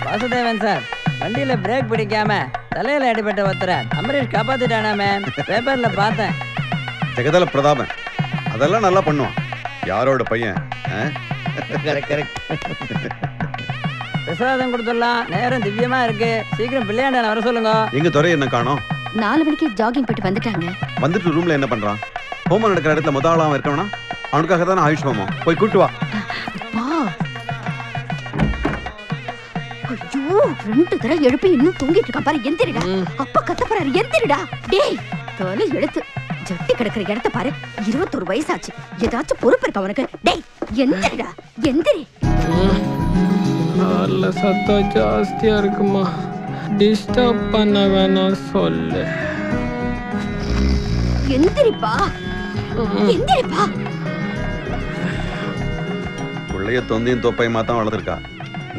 Vasudevan sir, வண்டியில break பிடிக்காம தலையில அடிபட்ட ஒருத்தரை அம்பரீஷ் காப்பாத்திட்டானாமே, பேப்பர்ல பார்த்தேன். ஜெகதல பிரதாபன் அதெல்லாம் நல்லா பண்ணுவான். யாரோட பையன்? பிரசாதம் கொடுத்துடலாம். நேரம் திவ்யமா இருக்கு. சீக்கிரம் பிள்ளையாண்ட வர சொல்லுங்க. எங்க துறை என்ன காணோம்? 4 மணிக்கு ஜாகிங் போயிட்டு வந்துட்டாங்க. வந்துட்டு ரூம்ல என்ன பண்றான்? ஹோமம் நடக்கிற இடத்துல முதல் ஆளாக இருக்கணும்னா அவனுக்காக தானே ஆயுஷ் ஹோமம். போய் கூட்டு வா. ஐயோ, 2 தடவை எழுப்பி இன்னும் தூங்கிட்டு இருக்கான் பாரு. எந்திரிடா. அப்பா கத்தப்பறாரு, எந்திரிடா. டேய், தலை எடுத்து ஜட்டி கிடக்குற இடத்த பாரு. 21 வயசாச்சு. ஏதாச்சும் பொறுப்பு இருக்கா உனக்கு? டேய், எந்திரிடா, எந்திரி. கார்ல சத்தம் ஜாஸ்தியா இருக்குமா? டிஸ்டர்ப் பண்ண வேணாம் சொல்லு. எந்திரிப்பா, எந்திரிப்பா. பிள்ளைய தொந்தையும் தொப்பையுமா தான் வளர்த்துருக்கா.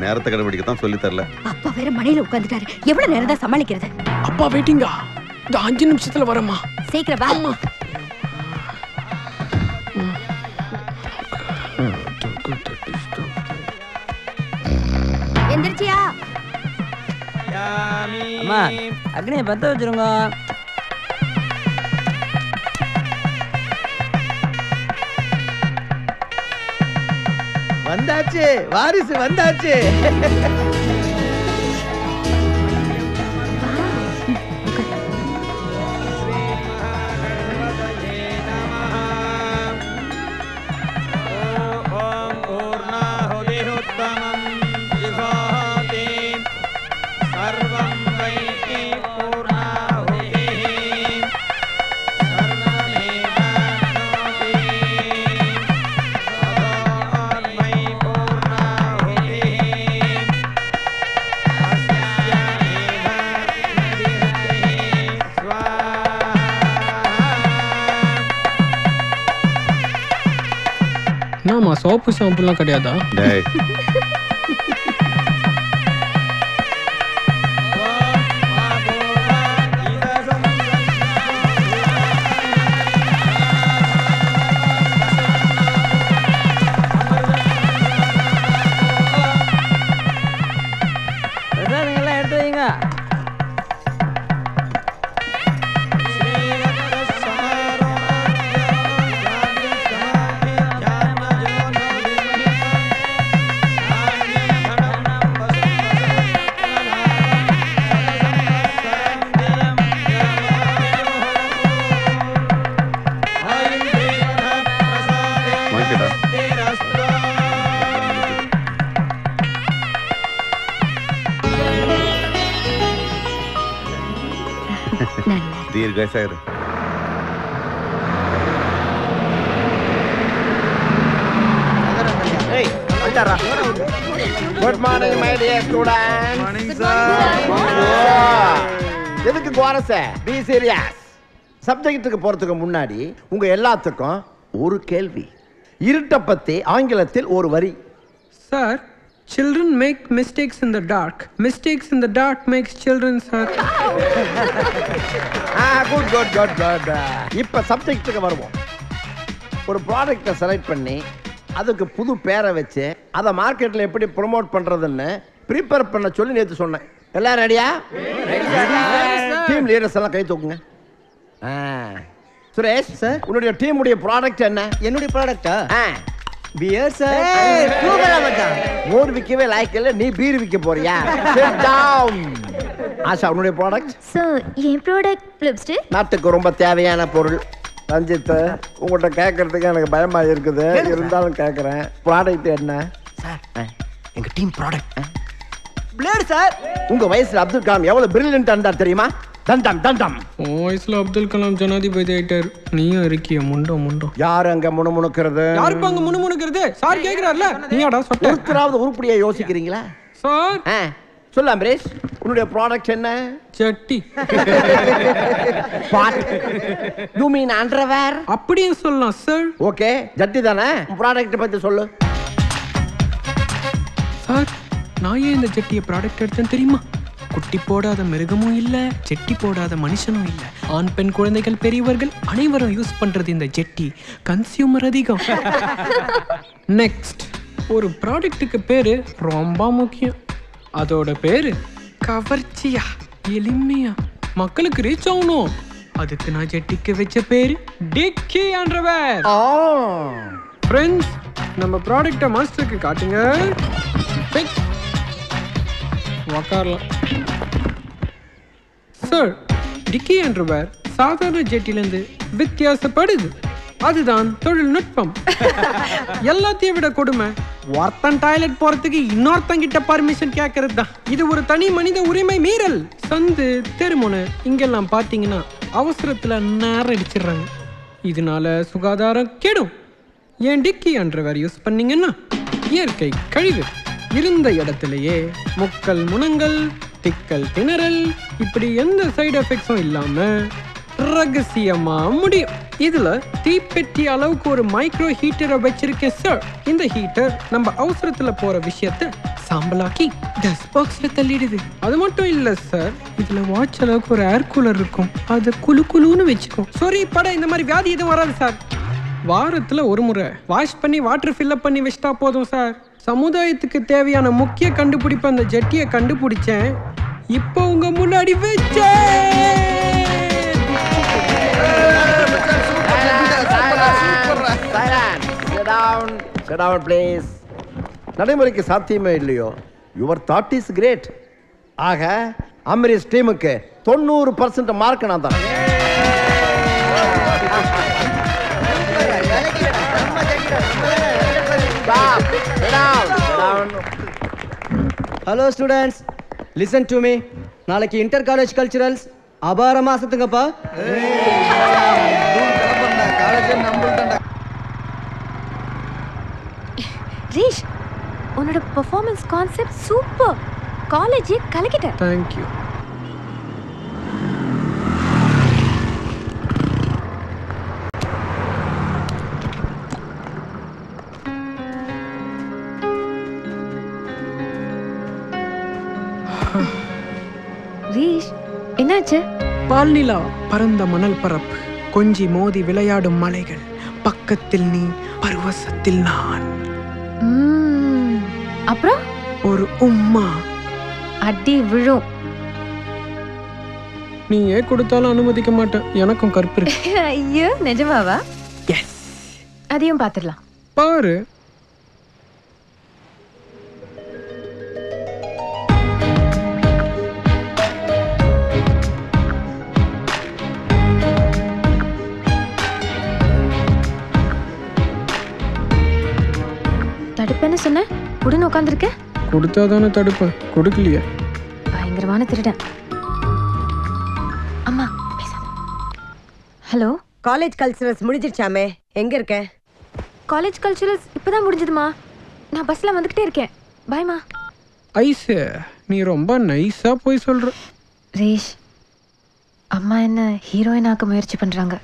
நேரத்தை கடைபிடிக்கத்தான் சொல்லி தரல. அப்பா வேற மணியில உட்காந்துட்டாரு. எவ்வளவு நேரம் தான் சமாளிக்கிறது? அப்பா வெயிட்டிங்கா? இந்த 5 நிமிஷத்துல வரமா? சீக்கிரம் வா. எந்திரிச்சியா? அம்மா, அக்னியை பத்த வச்சிருங்க. வந்தாச்சு, வாரிசு வந்தாச்சு. என்னம்மா சோப்பு ஷாம்புலாம் கிடையாதா? பிரசாதங்கள்லாம் எடுத்து வைங்க. தீர்காயசாயிரு. Good morning my dear students. Morning sir. எதுக்கு குவாரஸ்? B serious. சப்ஜெக்ட்டுக்கு போறதுக்கு முன்னாடி உங்க எல்லாத்துக்கும் ஒரு கேள்வி. இருட்ட பத்தி ஆங்கிலத்தில் ஒரு வரி. Sir, children make mistakes in the dark. Mistakes in the dark makes children, sir. Good good good good. இப்ப சப்ஜெக்ட்டுக்கு வருவோம். ஒரு ப்ராடக்ட்டை செலக்ட் பண்ணி அதுக்கு புது பேரை வச்சு அதை மார்க்கெட்டில் எப்படி ப்ரொமோட் பண்ணுறதுன்னு ப்ரிப்பேர் பண்ண சொல்லி நேற்று சொன்னேன். எல்லாம் ரெடியா? டீம் லீடர்ஸ் எல்லாம் கை தூக்குங்க. சுரேஷ் சார், உன்னுடைய டீமுடைய ப்ராடக்ட் என்ன? என்னுடைய ப்ராடக்ட்டா? Pier sir. மோர் விற்கவே லாய்க்கு இல்லை, நீ பீர் விற்க போறியா? Sit down. ஆஷா, உன்னுடைய ப்ராடக்ட்? சார், என் ப்ராடக்ட் லிப்ஸ்டிக். நாட்டுக்கு ரொம்ப தேவையான பொருள். ரஞ்சித், உங்கள்கிட்ட கேட்கறதுக்கு எனக்கு பயமா இருக்குது, இருந்தாலும் கேட்கறேன். ப்ராடக்ட் என்ன சார்? எங்க டீம் ப்ராடக்ட் பிளேட் சார். உங்க வயசுல அப்துல் கலாம் எவ்வளவு பிரில்லியன்ட் இருந்தார் தெரியுமா? தண்டம் தண்டம். உன் வயசுல அப்துல் கலாம் ஜனாதிபதி ஆயிட்டாரு. நீயும் இருக்கிய முண்டோ முண்டோ. யாரு அங்க முணுமுணுக்கிறது? யாருப்பா அங்க முணுமுணுக்கிறது? சார் கேக்குறாருல, நீயாடா சொட்ட? ஒருத்தராவது உருப்படியா யோசிக்கிறீங்களா சார்? சொல்லு அம்பரீஷ், உன்னுடைய ப்ராடக்ட் என்ன? சட்டி. What you mean underwear? அப்படியே சொல்லலாம் சார். ஓகே, ஜட்டி தானே. ப்ராடக்ட் பத்தி சொல்லு சார். நான் ஏன் இந்த ஜட்டியை ப்ராடக்ட் எடுத்தேன் தெரியுமா? குட்டி போடாத மிருகமும் இல்ல, ஜெட்டி போடாத மனுஷனும் இல்ல. ஆண் பெண் குழந்தைகள் பெரியவர்கள் அனைவரும் யூஸ் பண்றது இந்த ஜெட்டி. கன்சியூமர் அதிகம். நெக்ஸ்ட், ஒரு ப்ராடக்ட்டுக்கு பேரு ரொம்ப முக்கியம். அதோட பேரு கவர்ச்சியா எளிமையா மக்களுக்கு ரீச் ஆகணும். அதுக்கு நான் ஜெட்டிக்கு வச்ச பேரு டிக்கி அண்டர்வேர். ஃப்ரெண்ட்ஸ், நம்ம ப்ராடக்ட்டை மாஸ்டருக்கு காட்டுங்க. உக்காரலாம். சார், டிக்கி அண்டர்வேர் சாதாரண ஜெட்டிலேருந்து வித்தியாசப்படுது. அதுதான் தொழில்நுட்பம். எல்லாத்தையும் விட கொடுமை ஒருத்தன் டாய்லெட் போறதுக்கு இன்னொருத்தங்கிட்ட பர்மிஷன் கேட்கறது தான். இது ஒரு தனி மனித உரிமை மீறல். சந்து தெருமுனை இங்கெல்லாம் பார்த்தீங்கன்னா அவசரத்துல நேரடிச்சிடுறாங்க. இதனால சுகாதாரம் கெடும். ஏன் டிக்கி அண்டர்வேர் யூஸ் பண்ணீங்கன்னா இயற்கை கழிவு இருந்த இடத்துலயே முக்கல் முனங்கள், திக்கல் திணறல், இப்படி எந்த சைடு எஃபெக்ட்ஸும் இல்லாம ரகசியமா முடியும். இதுல தீப்பெட்டி அளவுக்கு ஒரு மைக்ரோ ஹீட்டரை வச்சிருக்கேன் சார். இந்த ஹீட்டர் நம்ம அவசரத்துல போற விஷயத்த சாம்பலாக்கி டஸ்ட் பாக்ஸ்ல தள்ளிடுது. அது மட்டும் இல்ல சார், இதுல வாட்ச் அளவுக்கு ஒரு ஏர் கூலர் இருக்கும். அது குளு குளுன்னு வச்சுக்கும். சாரி பட இந்த மாதிரி வியாதி எதுவும் வராது சார். வாரத்துல ஒரு முறை வாஷ் பண்ணி வாட்டர் ஃபில்லப் பண்ணி வச்சிட்டா போதும் சார். சமுதாயத்துக்கு தேவையான முக்கிய கண்டுபிடிப்பு அந்த ஜெட்டியை கண்டுபிடிச்சேன். இப்போ உங்க முன்னாடி வச்சேன். Sit down, please. நடைமுறைக்கு சாத்தியமே இல்லையோ, யுவர் தாட் இஸ் கிரேட். ஆக அமரீஷ் டீமுக்கு 90% மார்க் நான் தான். Hello students, listen to me. நாளைக்கு இன்டர் காலேஜ் கல்ச்சுரல்ஸ் அபாரமா அசத்துங்கப்பா. ரீஷ், உன்னோட பெர்ஃபார்மன்ஸ் கான்செப்ட் சூப்பர். காலேஜே கலக்கிட்ட. Thank you. ரீஷ், என்னாச்சு? பால்நிலா பரந்த மணல் பரப்பு, கொஞ்சி மோதி விளையாடும் மலைகள், பக்கத்தில் நீ, பருவசத்தில் நான். அப்புறம் ஒரு உம்மா. அடி விழும். நீ ஏன் கொடுத்தாலும் அனுமதிக்க மாட்டேன். எனக்கும் கற்பு இருக்கு. ஐயோ, நிஜமாவா? எஸ். அதையும் பார்த்துடலாம். பாரு. தடுப்பேன்னு சொன்ன, உடனே உட்காந்துருக்க. கொடுத்தாதானே தடுப்பேன், கொடுக்கலையே. பயங்கரமான திருடன். அம்மா பேசாத. ஹலோ, காலேஜ் கல்ச்சுரல்ஸ் முடிஞ்சிருச்சாமே, எங்க இருக்க? காலேஜ் கல்ச்சுரல்ஸ் இப்பதான் முடிஞ்சதுமா. நான் பஸ்ல வந்துகிட்டே இருக்கேன். பாய்மா. ஐசு, நீ ரொம்ப நைஸா போய் சொல்ற. ரேஷ், அம்மா என்ன ஹீரோயின் ஆக்க முயற்சி பண்றாங்க.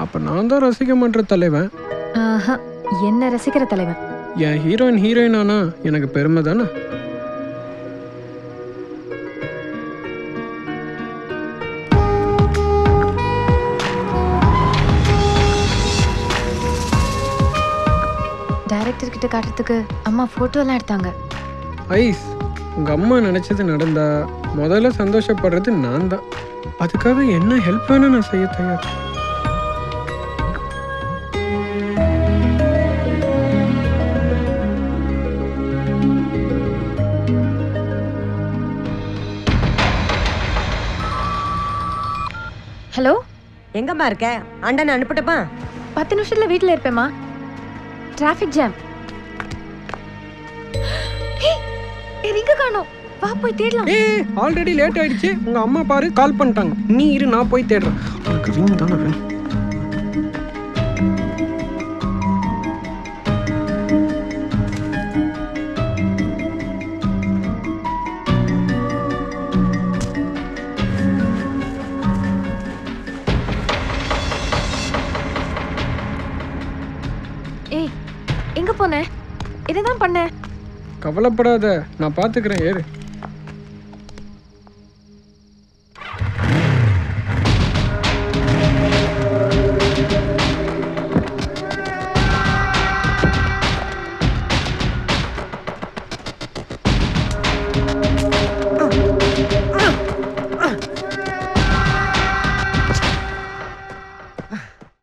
அப்ப நான் தான் ரசிக்க மாட்ட தலைவன். என்ன ரசிக்கிற தலைவன். என் ஹீரோயின் ஆனா எனக்கு பெருமை தானே. டைரக்டர் கிட்ட காட்டுறதுக்கு அம்மா போட்டோ எல்லாம் எடுத்தாங்க. ஐஸ், உங்க அம்மா நினைச்சது நடந்தா முதல்ல சந்தோஷப்படுறது நான் தான். அதுக்காக என்ன ஹெல்ப் வேணும் நான் செய்ய தயார். ஹலோ, எங்கம்மா இருக்க? அண்ணன் அனுப்பிட்டப்பா? 10 நிமிஷத்துல வீட்டுல இருப்பேம்மா. Traffic jam. எங்க காணோம்? வா போய் தேடலாம். ஆல்ரெடி லேட் ஆயிடுச்சு. உங்க அம்மா பாரு கால் பண்ணிட்டாங்க. நீ இரு, நான் போய் தேடுறேன். உனக்கு ரிங் தானே வேணும். எங்க போன? என்னதான் பண்ண? கவலைப்படாத, நான் பாத்துக்கிறேன். ஏறு.